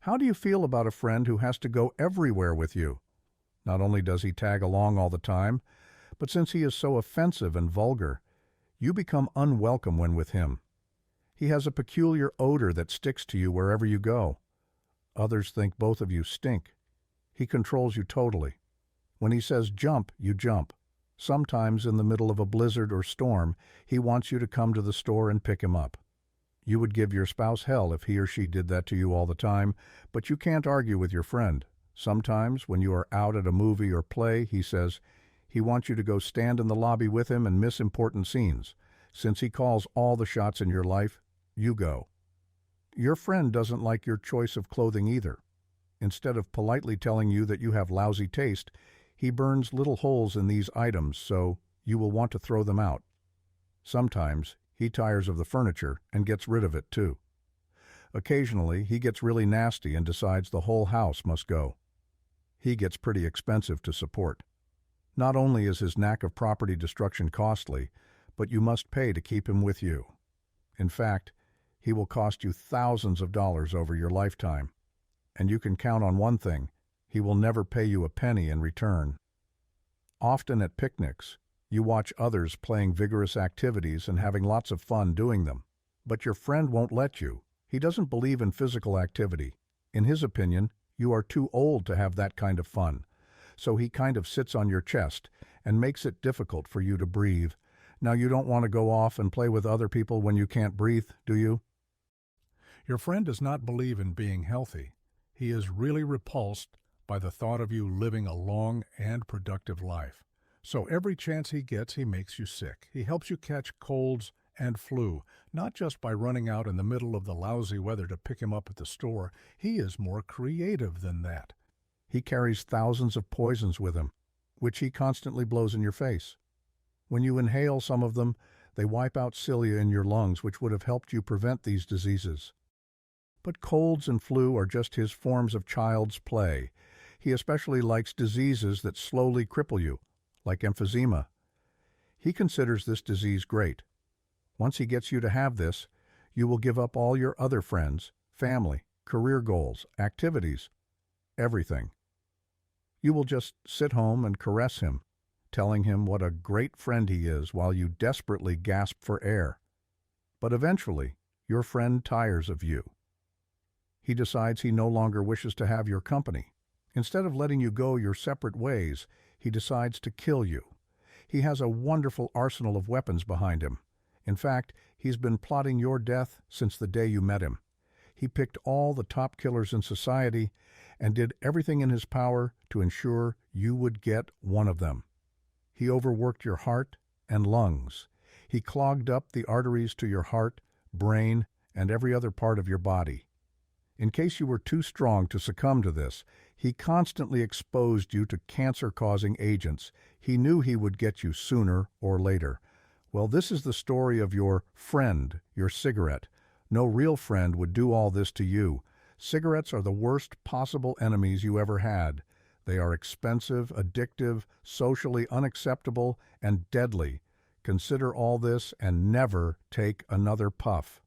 How do you feel about a friend who has to go everywhere with you? Not only does he tag along all the time, but since he is so offensive and vulgar, you become unwelcome when with him. He has a peculiar odor that sticks to you wherever you go. Others think both of you stink. He controls you totally. When he says jump, you jump. Sometimes in the middle of a blizzard or storm, he wants you to come to the store and pick him up. You would give your spouse hell if he or she did that to you all the time, but you can't argue with your friend. Sometimes, when you are out at a movie or play, he says he wants you to go stand in the lobby with him and miss important scenes. Since he calls all the shots in your life, you go. Your friend doesn't like your choice of clothing either. Instead of politely telling you that you have lousy taste, he burns little holes in these items so you will want to throw them out. Sometimes he tires of the furniture and gets rid of it too. Occasionally he gets really nasty and decides the whole house must go. He gets pretty expensive to support. Not only is his knack of property destruction costly, but you must pay to keep him with you. In fact, he will cost you thousands of dollars over your lifetime. And you can count on one thing: he will never pay you a penny in return. Often at picnics, you watch others playing vigorous activities and having lots of fun doing them. But your friend won't let you. He doesn't believe in physical activity. In his opinion, you are too old to have that kind of fun. So he kind of sits on your chest and makes it difficult for you to breathe. Now you don't want to go off and play with other people when you can't breathe, do you? Your friend does not believe in being healthy. He is really repulsed by the thought of you living a long and productive life. So every chance he gets, he makes you sick. He helps you catch colds and flu, not just by running out in the middle of the lousy weather to pick him up at the store. He is more creative than that. He carries thousands of poisons with him, which he constantly blows in your face. When you inhale some of them, they wipe out cilia in your lungs, which would have helped you prevent these diseases. But colds and flu are just his forms of child's play. He especially likes diseases that slowly cripple you, like emphysema. He considers this disease great. Once he gets you to have this, you will give up all your other friends, family, career goals, activities, everything. You will just sit home and caress him, telling him what a great friend he is while you desperately gasp for air. But eventually, your friend tires of you. He decides he no longer wishes to have your company. Instead of letting you go your separate ways, he decides to kill you. He has a wonderful arsenal of weapons behind him. In fact, he's been plotting your death since the day you met him. He picked all the top killers in society and did everything in his power to ensure you would get one of them. He overworked your heart and lungs. He clogged up the arteries to your heart, brain, and every other part of your body. In case you were too strong to succumb to this, he constantly exposed you to cancer-causing agents. He knew he would get you sooner or later. Well, this is the story of your friend, your cigarette. No real friend would do all this to you. Cigarettes are the worst possible enemies you ever had. They are expensive, addictive, socially unacceptable, and deadly. Consider all this and never take another puff.